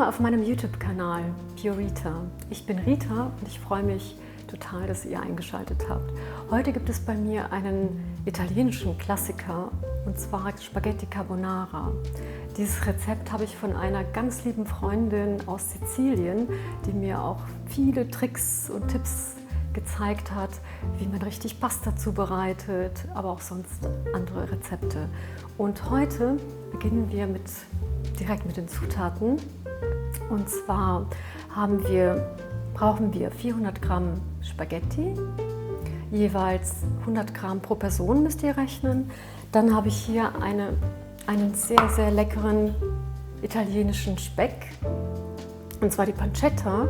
Willkommen auf meinem YouTube-Kanal Piorita. Ich bin Rita und ich freue mich total, dass ihr eingeschaltet habt. Heute gibt es bei mir einen italienischen Klassiker und zwar Spaghetti Carbonara. Dieses Rezept habe ich von einer ganz lieben Freundin aus Sizilien, die mir auch viele Tricks und Tipps gezeigt hat, wie man richtig Pasta zubereitet, aber auch sonst andere Rezepte. Und heute beginnen wir direkt mit den Zutaten. Und zwar brauchen wir 400 Gramm Spaghetti, jeweils 100 Gramm pro Person müsst ihr rechnen. Dann habe ich hier einen sehr, sehr leckeren italienischen Speck, und zwar die Pancetta.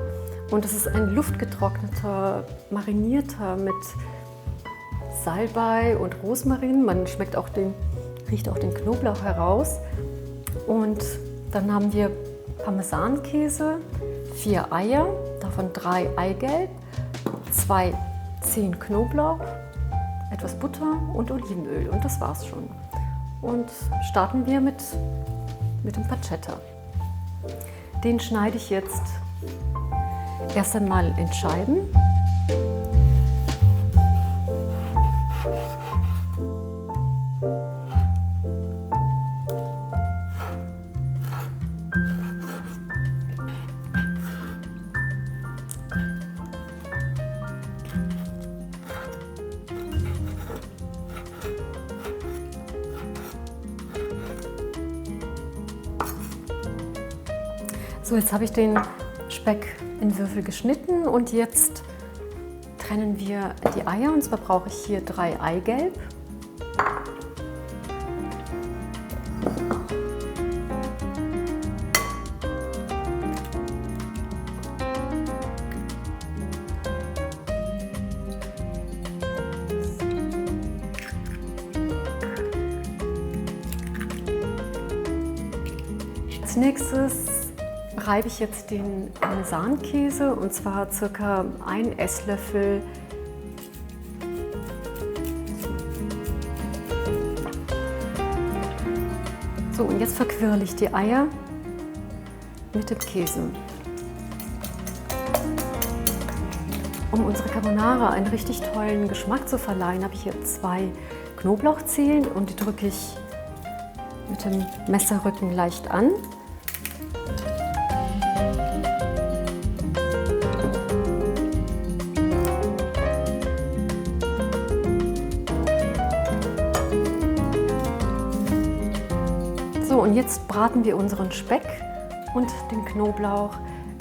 Und das ist ein luftgetrockneter, marinierter mit Salbei und Rosmarin. Man riecht auch den Knoblauch heraus. Und dann haben wir Parmesankäse, 4 Eier, davon 3 Eigelb, 2 Zehen Knoblauch, etwas Butter und Olivenöl. Und das war's schon. Und starten wir mit dem Pancetta. Den schneide ich jetzt erst einmal in Scheiben. So, jetzt habe ich den Speck in Würfel geschnitten und jetzt trennen wir die Eier, und zwar brauche ich hier 3 Eigelb. Als nächstes reibe ich jetzt den Parmesankäse, und zwar ca. 1 Esslöffel. So, und jetzt verquirle ich die Eier mit dem Käse. Um unsere Carbonara einen richtig tollen Geschmack zu verleihen, habe ich hier 2 Knoblauchzehen und die drücke ich mit dem Messerrücken leicht an. So, und jetzt braten wir unseren Speck und den Knoblauch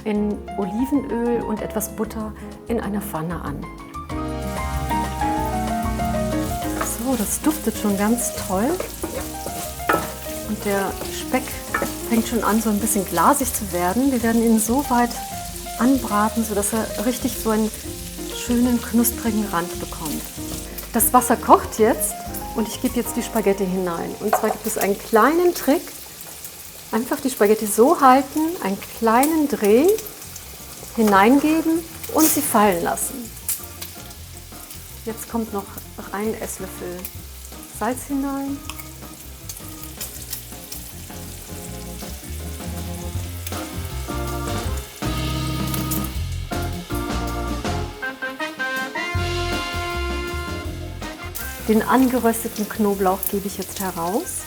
in Olivenöl und etwas Butter in einer Pfanne an. So, das duftet schon ganz toll. Und der Speck fängt schon an, so ein bisschen glasig zu werden. Wir werden ihn so weit anbraten, sodass er richtig so einen schönen, knusprigen Rand bekommt. Das Wasser kocht jetzt. Und ich gebe jetzt die Spaghetti hinein. Und zwar gibt es einen kleinen Trick. Einfach die Spaghetti so halten, einen kleinen Dreh hineingeben und sie fallen lassen. Jetzt kommt noch 1 Esslöffel Salz hinein. Den angerösteten Knoblauch gebe ich jetzt heraus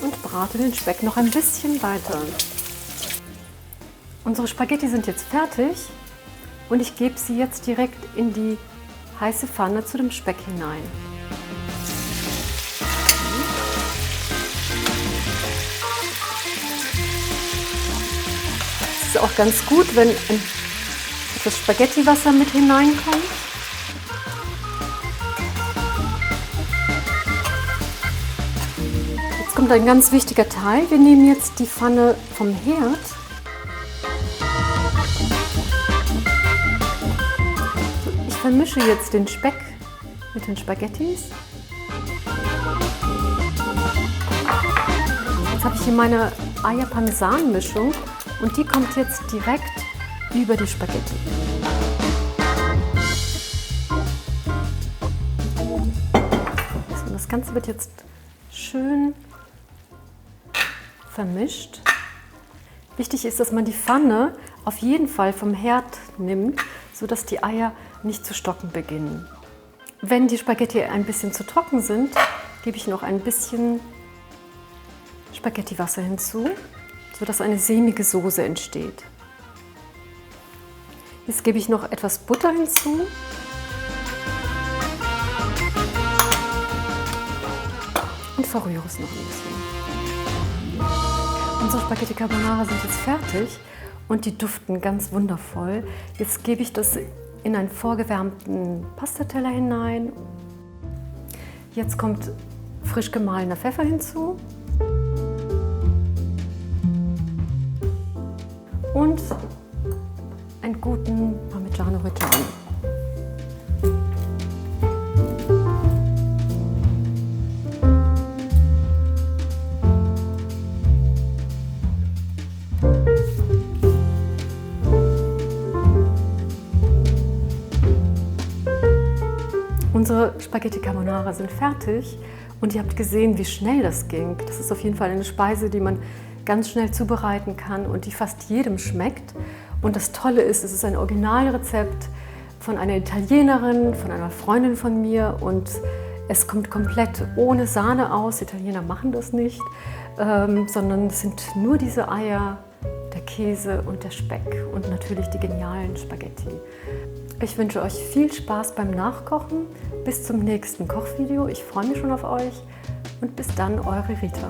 und brate den Speck noch ein bisschen weiter. Unsere Spaghetti sind jetzt fertig und ich gebe sie jetzt direkt in die heiße Pfanne zu dem Speck hinein. Es ist auch ganz gut, wenn etwas Spaghettiwasser mit hineinkommt. Kommt ein ganz wichtiger Teil. Wir nehmen jetzt die Pfanne vom Herd. Ich vermische jetzt den Speck mit den Spaghettis. Jetzt habe ich hier meine Eier-Parmesan-Mischung und die kommt jetzt direkt über die Spaghetti. So, das Ganze wird jetzt schön vermischt. Wichtig ist, dass man die Pfanne auf jeden Fall vom Herd nimmt, sodass die Eier nicht zu stocken beginnen. Wenn die Spaghetti ein bisschen zu trocken sind, gebe ich noch ein bisschen Spaghettiwasser hinzu, sodass eine sämige Soße entsteht. Jetzt gebe ich noch etwas Butter hinzu. Und verrühre es noch ein bisschen. Unsere Spaghetti Carbonara sind jetzt fertig und die duften ganz wundervoll. Jetzt gebe ich das in einen vorgewärmten Pastateller hinein. Jetzt kommt frisch gemahlener Pfeffer hinzu und einen guten Parmigiano Reggiano. Unsere Spaghetti Carbonara sind fertig und ihr habt gesehen, wie schnell das ging. Das ist auf jeden Fall eine Speise, die man ganz schnell zubereiten kann und die fast jedem schmeckt. Und das Tolle ist, es ist ein Originalrezept von einer Italienerin, von einer Freundin von mir und es kommt komplett ohne Sahne aus. Italiener machen das nicht, sondern es sind nur diese Eier, der Käse und der Speck und natürlich die genialen Spaghetti. Ich wünsche euch viel Spaß beim Nachkochen. Bis zum nächsten Kochvideo. Ich freue mich schon auf euch und bis dann, eure Rita.